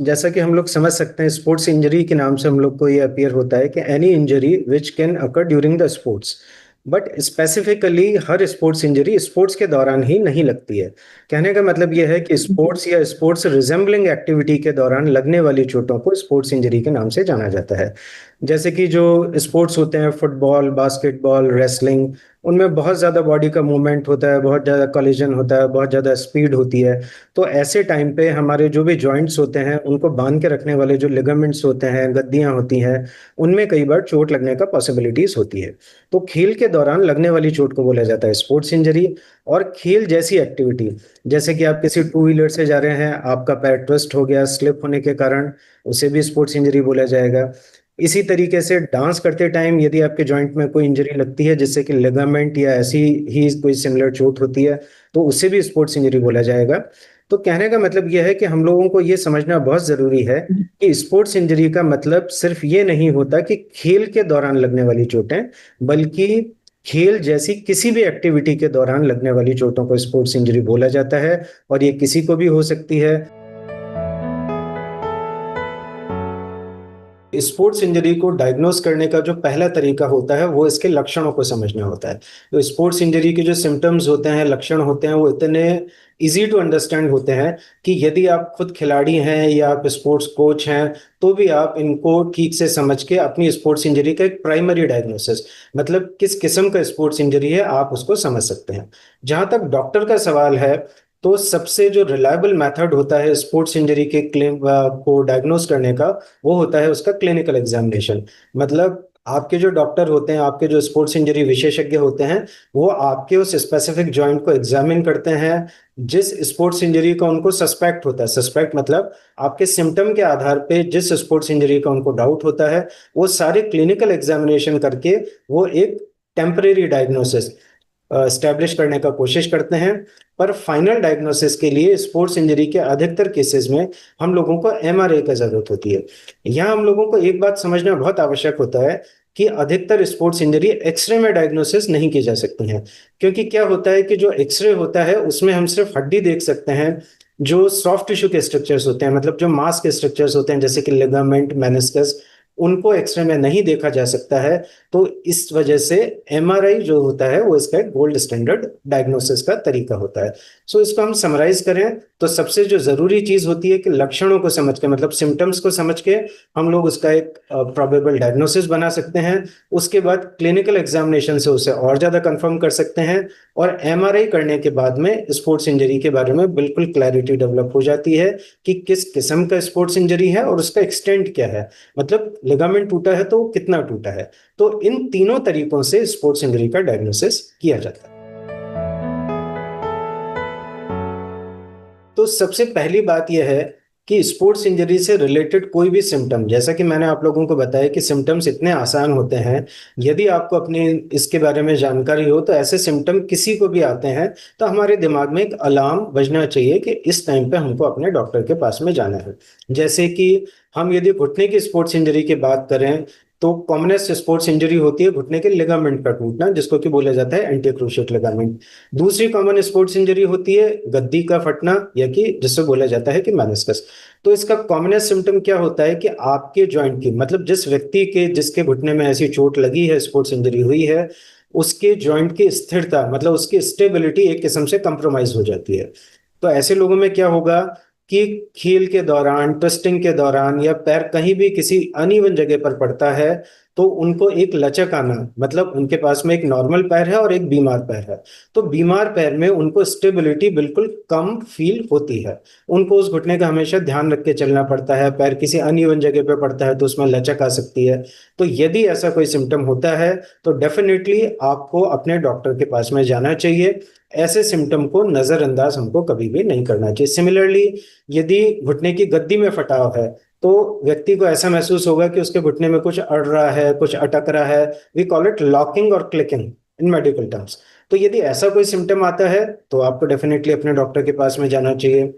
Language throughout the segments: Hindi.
जैसा कि हम लोग समझ सकते हैं, स्पोर्ट्स इंजरी के नाम से हम लोग को ये अपीयर होता है कि any injury which can occur during the sports. But specifically her sports injury sports के दौरान ही नहीं लगती है। कहने का मतलब यह है कि स्पोर्ट्स या स्पोर्ट्स रिजेंबलिंग एक्टिविटी के दौरान लगने वाली चोटों को स्पोर्ट्स इंजरी के नाम से जाना जाता है। जैसे कि जो स्पोर्ट्स होते हैं, फुटबॉल, बास्केटबॉल, रेसलिंग, उनमें बहुत ज़्यादा बॉडी का मूवमेंट होता है, बहुत ज़्यादा कोलिजन होता है, बहुत ज़्यादा स्पीड होती है। तो ऐसे टाइम पे हमारे जो भी जॉइंट्स होते हैं, उनको बांध के रखने वाले जो लिगामेंट्स होते हैं, गद्दियां होती हैं, उनमें कई बार चोट लगने का पॉसिबिलिटीज होती है। तो खेल के दौरान लगने वाली चोट को बोला जाता है स्पोर्ट्स इंजरी। और खेल जैसी एक्टिविटी, जैसे कि आप किसी टू व्हीलर से जा रहे हैं, आपका पैर ट्विस्ट हो गया स्लिप होने के कारण, उसे भी स्पोर्ट्स इंजरी बोला जाएगा। इसी तरीके से डांस करते टाइम यदि आपके जॉइंट में कोई इंजरी लगती है, जिससे कि लिगामेंट या ऐसी ही कोई सिमिलर चोट होती है, तो उसे भी स्पोर्ट्स इंजरी बोला जाएगा। तो कहने का मतलब यह है कि हम लोगों को यह समझना बहुत जरूरी है कि स्पोर्ट्स इंजरी का मतलब सिर्फ ये नहीं होता कि खेल के दौरान लगने वाली चोटें, बल्कि खेल जैसी किसी भी एक्टिविटी के दौरान लगने वाली चोटों को स्पोर्ट्स इंजरी बोला जाता है। और ये किसी को भी हो सकती है। स्पोर्ट्स इंजरी को डायग्नोस करने का जो पहला तरीका होता है वो इसके लक्षणों को समझना होता है। तो स्पोर्ट्स इंजरी के जो सिम्टम्स होते हैं, लक्षण होते हैं, वो इतने इजी टू अंडरस्टैंड होते हैं कि यदि आप खुद खिलाड़ी हैं या आप स्पोर्ट्स कोच हैं, तो भी आप इनको ठीक से समझ के अपनी स्पोर्ट्स इंजरी का एक प्राइमरी डायग्नोसिस, मतलब किस किस्म का स्पोर्ट्स इंजरी है, आप उसको समझ सकते हैं। जहां तक डॉक्टर का सवाल है, तो सबसे जो रिलायबल मेथड होता है स्पोर्ट्स इंजरी के क्लेम को डायग्नोस करने का, वो होता है उसका क्लिनिकल एग्जामिनेशन। मतलब आपके जो डॉक्टर होते हैं, आपके जो स्पोर्ट्स इंजरी विशेषज्ञ होते हैं, वो आपके उस स्पेसिफिक जॉइंट को एग्जामिन करते हैं जिस स्पोर्ट्स इंजरी का उनको सस्पेक्ट होता है। सस्पेक्ट मतलब आपके सिम्टम के आधार पे जिस स्पोर्ट्स इंजरी का उनको डाउट होता है, वो सारे क्लिनिकल एग्जामिनेशन करके वो एक टेम्परेरी डायग्नोसिस स्टैब्लिश करने का कोशिश करते हैं। पर फाइनल डायग्नोसिस के लिए स्पोर्ट्स इंजरी के अधिकतर केसेस में हम लोगों को एमआरआई का जरूरत होती है। यहाँ हम लोगों को एक बात समझना बहुत आवश्यक होता है कि अधिकतर स्पोर्ट्स इंजरी एक्सरे में डायग्नोसिस नहीं की जा सकती हैं। क्योंकि क्या होता है कि जो एक्सरे होता है उसमें हम सिर्फ हड्डी देख सकते हैं। जो सॉफ्ट टिश्यू के स्ट्रक्चर्स होते हैं, मतलब जो मांस के स्ट्रक्चर्स होते हैं, जैसे कि लिगामेंट, मेनिस्कस, उनको एक्सरे में नहीं देखा जा सकता है। तो इस वजह से एमआरआई जो होता है वो इसका एक गोल्ड स्टैंडर्ड डायग्नोसिस का तरीका होता है। सो इसको हम समराइज करें तो सबसे जो जरूरी चीज होती है कि लक्षणों को समझ के, मतलब सिम्टम्स को समझ के, हम लोग उसका एक प्रोबेबल डायग्नोसिस बना सकते हैं। उसके बाद क्लिनिकल एग्जामिनेशन से उसे और ज्यादा कंफर्म कर सकते हैं। और एमआरआई करने के बाद में स्पोर्ट्स इंजरी के बारे में बिल्कुल क्लैरिटी डेवलप हो जाती है कि किस किस्म का स्पोर्ट्स इंजरी है और उसका एक्सटेंट क्या है, मतलब लिगामेंट टूटा है तो कितना टूटा है। तो इन तीनों तरीकों से स्पोर्ट्स इंजरी का डायग्नोसिस किया जाता है। तो सबसे पहली बात यह है कि स्पोर्ट्स इंजरी से रिलेटेड कोई भी सिम्टम, जैसा कि मैंने आप लोगों को बताया कि सिम्टम्स इतने आसान होते हैं, यदि आपको अपने इसके बारे में जानकारी हो तो ऐसे सिम्टम किसी को भी आते हैं तो हमारे दिमाग में एक अलार्म बजना चाहिए कि इस टाइम पे हमको अपने डॉक्टर के पास में जाना है। जैसे कि हम यदि घुटने की स्पोर्ट्स इंजरी की बात करें, तो कॉमनेस्ट स्पोर्ट्स इंजरी होती है घुटने के लिगामेंट का टूटना, जिसको कि बोला जाता है एंटी क्रूशिएट लिगामेंट। दूसरी कॉमन स्पोर्ट्स इंजरी होती है गद्दी का फटना, या कि जिससे बोला जाता है कि मेनिस्कस। तो इसका कॉमनेस्ट सिम्टम क्या होता है कि आपके जॉइंट की, मतलब जिस व्यक्ति के जिसके घुटने में ऐसी चोट लगी है, स्पोर्ट्स इंजरी हुई है, उसके जॉइंट की स्थिरता, मतलब उसकी स्टेबिलिटी एक किस्म से कंप्रोमाइज हो जाती है। तो ऐसे लोगों में क्या होगा कि खेल के दौरान, ट्विस्टिंग के दौरान, या पैर कहीं भी किसी अनइवन जगह पर पड़ता है, तो उनको एक लचक आना, मतलब उनके पास में एक नॉर्मल पैर है और एक बीमार पैर है, तो बीमार पैर में उनको स्टेबिलिटी बिल्कुल कम फील होती है। उनको उस घुटने का हमेशा ध्यान रख के चलना पड़ता है। पैर किसी अनइवन जगह पे पड़ता है तो उसमें लचक आ सकती है। तो यदि ऐसा कोई सिम्टम होता है तो डेफिनेटली आपको अपने डॉक्टर के पास में जाना चाहिए। ऐसे सिम्टम को नजरअंदाज हमको कभी भी नहीं करना चाहिए। सिमिलरली, यदि घुटने की गद्दी में फटाव है तो व्यक्ति को ऐसा महसूस होगा कि उसके घुटने में कुछ अड़ रहा है, कुछ अटक रहा है। वी कॉल इट लॉकिंग और क्लिकिंग इन मेडिकल टर्म्स। तो यदि ऐसा कोई सिम्टम आता है तो आपको डेफिनेटली अपने डॉक्टर के पास में जाना चाहिए।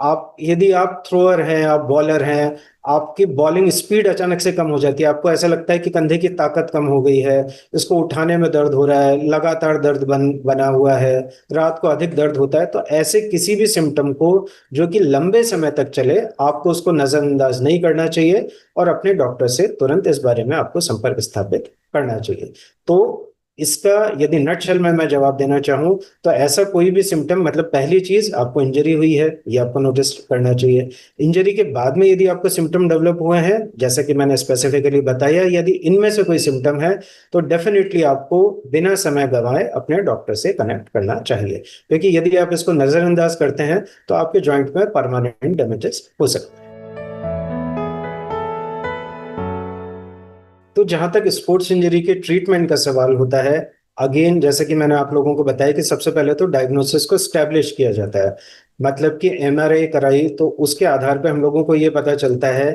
आप यदि आप थ्रोअर हैं, आप बॉलर हैं, आपकी बॉलिंग स्पीड अचानक से कम हो जाती है, आपको ऐसा लगता है कि कंधे की ताकत कम हो गई है, इसको उठाने में दर्द हो रहा है, लगातार दर्द बना हुआ है, रात को अधिक दर्द होता है, तो ऐसे किसी भी सिम्टम को जो कि लंबे समय तक चले, आपको उसको नजरअंदाज नहीं करना चाहिए और अपने डॉक्टर से तुरंत इस बारे में आपको संपर्क स्थापित करना चाहिए। तो इसका यदि नटशेल में मैं जवाब देना चाहूँ, तो ऐसा कोई भी सिम्टम, मतलब पहली चीज आपको इंजरी हुई है ये आपको नोटिस करना चाहिए। इंजरी के बाद में यदि आपको सिम्टम डेवलप हुए हैं, जैसा कि मैंने स्पेसिफिकली बताया, यदि इनमें से कोई सिम्टम है तो डेफिनेटली आपको बिना समय गंवाए अपने डॉक्टर से कनेक्ट करना चाहिए, क्योंकि यदि आप इसको नजरअंदाज करते हैं तो आपके जॉइंट में परमानेंट डैमेजेस हो सकते हैं। तो जहां तक स्पोर्ट्स इंजरी के ट्रीटमेंट का सवाल होता है, अगेन जैसे कि मैंने आप लोगों को बताया कि सबसे पहले तो डायग्नोसिस को स्टैब्लिश किया जाता है। मतलब कि एमआरआई कराई तो उसके आधार पे हम लोगों को ये पता चलता है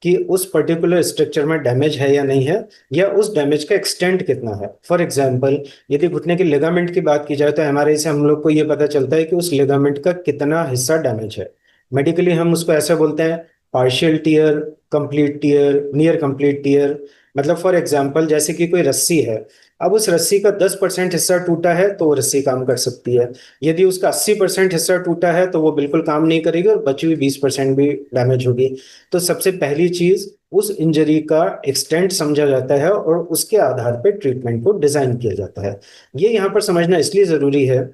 कि उस पर्टिकुलर स्ट्रक्चर में डैमेज है या नहीं है, या उस डैमेज का एक्सटेंट कितना है। फॉर एग्जांपल, यदि घुटने के लिगामेंट की बात की जाए तो एमआरआई से हम लोग को ये पता चलता है कि उस लिगामेंट का कितना हिस्सा डैमेज है। मेडिकली हम उसको ऐसा बोलते हैं, partial tier, complete tear, near complete tear. मतलब फॉर एग्जाम्पल, जैसे कि कोई रस्सी है, अब उस रस्सी का 10% हिस्सा टूटा है तो वो रस्सी काम कर सकती है। यदि उसका 80% हिस्सा टूटा है तो वो बिल्कुल काम नहीं करेगी और बची हुई 20% भी डैमेज होगी। तो सबसे पहली चीज, उस इंजरी का एक्सटेंट समझा जाता है और उसके आधार पर ट्रीटमेंट को डिजाइन किया जाता है। ये यहाँ पर समझना इसलिए जरूरी है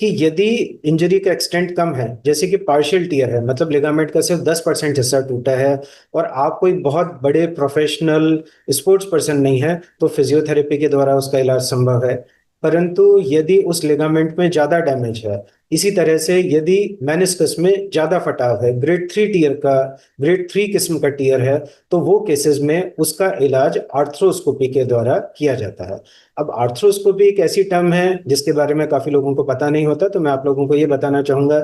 कि यदि इंजरी का एक्सटेंट कम है, जैसे कि पार्शियल टीयर है, मतलब लिगामेंट का सिर्फ 10% हिस्सा टूटा है, और आप कोई बहुत बड़े प्रोफेशनल स्पोर्ट्स पर्सन नहीं है, तो फिजियोथेरेपी के द्वारा उसका इलाज संभव है। परंतु यदि उस लिगामेंट में ज्यादा डैमेज है, इसी तरह से यदि मेनिस्कस में ज्यादा फटाव है, ग्रेड 3 किस्म का टीयर है, तो वो केसेस में उसका इलाज आर्थ्रोस्कोपी के द्वारा किया जाता है। अब आर्थ्रोस्कोपी एक ऐसी टर्म है जिसके बारे में काफी लोगों को पता नहीं होता, तो मैं आप लोगों को ये बताना चाहूंगा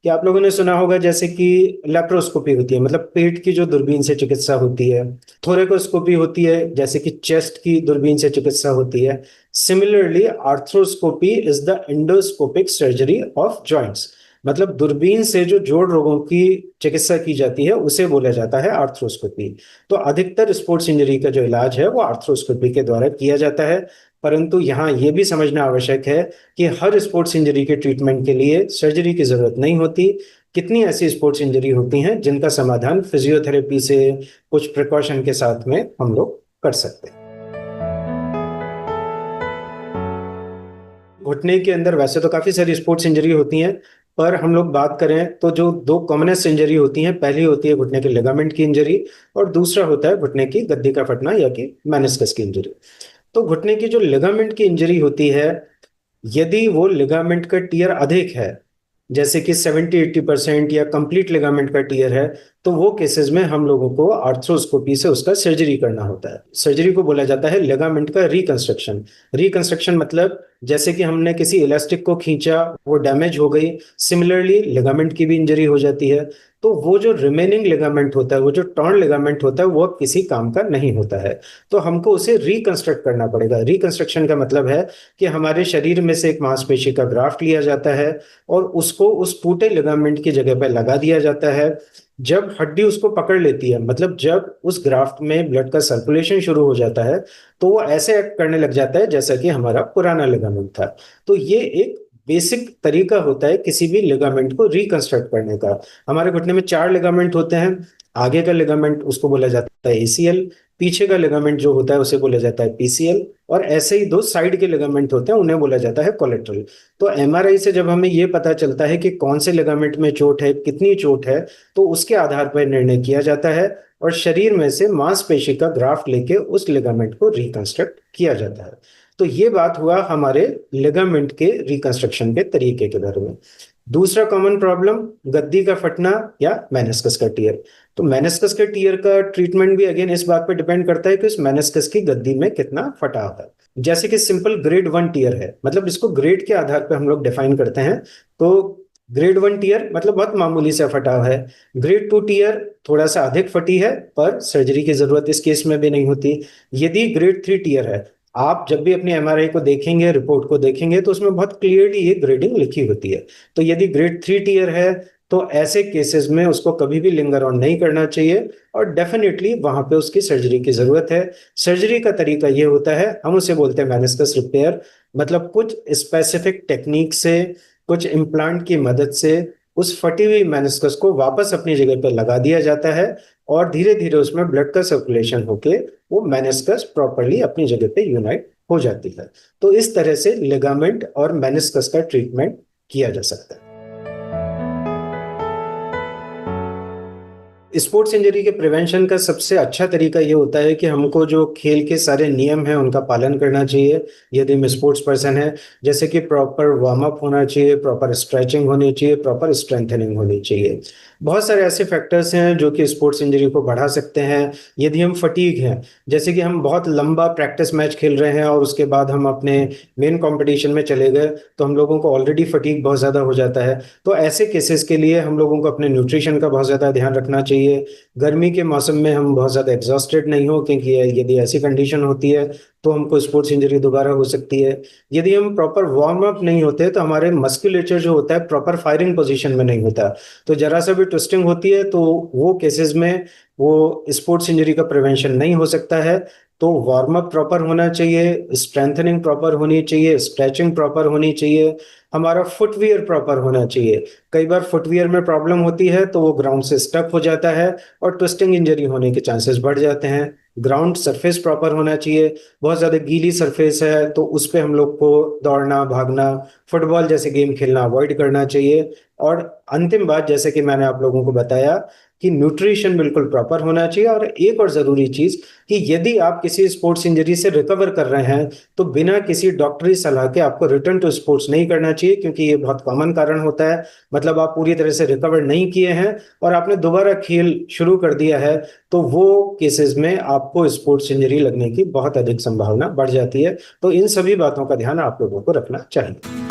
कि आप लोगों ने सुना होगा जैसे कि लेप्रोस्कोपी होती है, मतलब पेट की जो दूरबीन से चिकित्सा होती है। थोरेकोस्कोपी होती है, जैसे कि चेस्ट की दूरबीन से चिकित्सा होती है। Similarly arthroscopy is the endoscopic surgery of joints. मतलब दूरबीन से जो जोड़ रोगों की चिकित्सा की जाती है उसे बोला जाता है आर्थ्रोस्कोपी। तो अधिकतर स्पोर्ट्स इंजरी का जो इलाज है वो आर्थ्रोस्कोपी के द्वारा किया जाता है। परंतु यहाँ ये भी समझना आवश्यक है कि हर स्पोर्ट्स इंजरी के ट्रीटमेंट के लिए सर्जरी की जरूरत नहीं होती। कितनी ऐसी स्पोर्ट्स इंजरी होती हैं जिनका समाधान फिजियोथेरेपी से कुछ प्रिकॉशन के साथ में हम लोग कर सकते हैं। घुटने के अंदर वैसे तो काफी सारी स्पोर्ट्स इंजरी होती हैं, पर हम लोग बात करें तो जो दो कॉमनेस्ट इंजरी होती हैं, पहली होती है घुटने के लिगामेंट की इंजरी, और दूसरा होता है घुटने की गद्दी का फटना या कि मेनिस्कस की इंजरी। तो घुटने की जो लिगामेंट की इंजरी होती है, यदि वो लिगामेंट का टीयर अधिक है, जैसे कि 70-80% या कंप्लीट लिगामेंट का टीयर है, तो वो केसेस में हम लोगों को आर्थ्रोस्कोपी से उसका सर्जरी करना होता है। सर्जरी को बोला जाता है लिगामेंट का रिकंस्ट्रक्शन। रिकंस्ट्रक्शन मतलब जैसे कि हमने किसी इलास्टिक को खींचा, वो डैमेज हो गई, सिमिलरली लिगामेंट की भी इंजरी हो जाती है। तो वो जो रिमेनिंग लिगामेंट होता है, वो जो टॉर्न लिगामेंट होता है, वो अब किसी काम का नहीं होता है, तो हमको उसे रिकंस्ट्रक्ट करना पड़ेगा। रिकंस्ट्रक्शन का मतलब है कि हमारे शरीर में से एक मांसपेशी का ग्राफ्ट लिया जाता है और उसको उस टूटे लिगामेंट की जगह पर लगा दिया जाता है। जब हड्डी उसको पकड़ लेती है, मतलब जब उस ग्राफ्ट में ब्लड का सर्कुलेशन शुरू हो जाता है, तो वो ऐसे एक्ट करने लग जाता है जैसा कि हमारा पुराना लिगामेंट था। तो ये एक बेसिक तरीका होता है किसी भी लिगामेंट को रिकंस्ट्रक्ट करने का। हमारे घुटने में 4 लिगामेंट होते हैं। आगे का लिगामेंट उसको बोला जाता है एसीएल, पीछे का लिगामेंट जो होता है उसे बोला जाता है पीसीएल, और ऐसे ही 2 साइड के लिगामेंट होते हैं, उन्हें बोला जाता है कोलेट्रल। तो एमआरआई से जब हमें ये पता चलता है कि कौन से लिगामेंट में चोट है, कितनी चोट है, तो उसके आधार पर निर्णय किया जाता है और शरीर में से मांसपेशी का ग्राफ्ट लेके उस लिगामेंट को रिकंस्ट्रक्ट किया जाता है। तो ये बात हुआ हमारे लिगामेंट के रिकंस्ट्रक्शन के तरीके के बारे में। दूसरा कॉमन प्रॉब्लम, गद्दी का फटना या मेनिस्कस का टीयर। तो मेनिस्कस के टीयर का ट्रीटमेंट भी अगेन इस बात पर डिपेंड करता है कि उस मेनिस्कस की गद्दी में कितना फटाव है। जैसे कि सिंपल ग्रेड 1 टीयर है, मतलब इसको ग्रेड के आधार पर हम लोग डिफाइन करते हैं। तो ग्रेड 1 टीयर मतलब बहुत मामूली सा फटाव है। ग्रेड 2 टीयर थोड़ा सा अधिक फटी है, पर सर्जरी की जरूरत इस केस में भी नहीं होती। यदि ग्रेड 3 टीयर है, आप जब भी अपनी एमआरआई को देखेंगे, रिपोर्ट को देखेंगे, तो उसमें बहुत क्लियरली ये ग्रेडिंग लिखी होती है। तो यदि ग्रेड 3 टीयर है तो ऐसे केसेस में उसको कभी भी लिंगर ऑन नहीं करना चाहिए और डेफिनेटली वहां पे उसकी सर्जरी की जरूरत है। सर्जरी का तरीका ये होता है, हम उसे बोलते हैं मेनिस्कस रिपेयर, मतलब कुछ स्पेसिफिक टेक्निक से, कुछ इम्प्लांट की मदद से उस फटी हुई मेनिस्कस को वापस अपनी जगह पर लगा दिया जाता है और धीरे धीरे उसमें ब्लड का सर्कुलेशन होके वो मेनिस्कस प्रॉपरली अपनी जगह पे यूनाइट हो जाती है। तो इस तरह से लिगामेंट और मेनिस्कस का ट्रीटमेंट किया जा सकता है। स्पोर्ट्स इंजरी के प्रिवेंशन का सबसे अच्छा तरीका ये होता है कि हमको जो खेल के सारे नियम हैं उनका पालन करना चाहिए यदि हम स्पोर्ट्स पर्सन हैं। जैसे कि प्रॉपर वार्म अप होना चाहिए, प्रॉपर स्ट्रेचिंग होनी चाहिए, प्रॉपर स्ट्रेंथनिंग होनी चाहिए। बहुत सारे ऐसे फैक्टर्स हैं जो कि स्पोर्ट्स इंजरी को बढ़ा सकते हैं। यदि हम फटीग हैं, जैसे कि हम बहुत लंबा प्रैक्टिस मैच खेल रहे हैं और उसके बाद हम अपने मेन कंपटीशन में चले गए, तो हम लोगों को ऑलरेडी फटीग बहुत ज़्यादा हो जाता है। तो ऐसे केसेस के लिए हम लोगों को अपने न्यूट्रिशन का बहुत ज़्यादा ध्यान रखना चाहिए। गर्मी के मौसम में हम बहुत ज़्यादा एग्जॉस्टेड नहीं हो, क्योंकि यदि ऐसी कंडीशन होती है तो हमको स्पोर्ट्स इंजरी दोबारा हो सकती है। यदि हम प्रॉपर वार्म अप नहीं होते तो हमारे मस्कुलेचर जो होता है प्रॉपर फायरिंग पोजीशन में नहीं होता, तो जरा सा भी ट्विस्टिंग होती है तो वो केसेस में वो स्पोर्ट्स इंजरी का प्रिवेंशन नहीं हो सकता है। तो वार्म अप प्रॉपर होना चाहिए, स्ट्रेंथनिंग प्रॉपर होनी चाहिए, स्ट्रेचिंग प्रॉपर होनी चाहिए, हमारा फुटवियर प्रॉपर होना चाहिए। कई बार फुटवियर में प्रॉब्लम होती है तो वो ग्राउंड से स्टक हो जाता है और ट्विस्टिंग इंजरी होने के चांसेस बढ़ जाते हैं। ग्राउंड सरफेस प्रॉपर होना चाहिए। बहुत ज़्यादा गीली सरफेस है तो उस पे हम लोग को दौड़ना, भागना, फुटबॉल जैसे गेम खेलना अवॉइड करना चाहिए। और अंतिम बात, जैसे कि मैंने आप लोगों को बताया कि न्यूट्रिशन बिल्कुल प्रॉपर होना चाहिए। और एक और ज़रूरी चीज़ कि यदि आप किसी स्पोर्ट्स इंजरी से रिकवर कर रहे हैं तो बिना किसी डॉक्टरी सलाह के आपको रिटर्न टू स्पोर्ट्स नहीं करना चाहिए, क्योंकि ये बहुत कॉमन कारण होता है। मतलब आप पूरी तरह से रिकवर नहीं किए हैं और आपने दोबारा खेल शुरू कर दिया है, तो वो केसेस में आपको स्पोर्ट्स इंजरी लगने की बहुत अधिक संभावना बढ़ जाती है। तो इन सभी बातों का ध्यान आप लोगों को रखना चाहिए।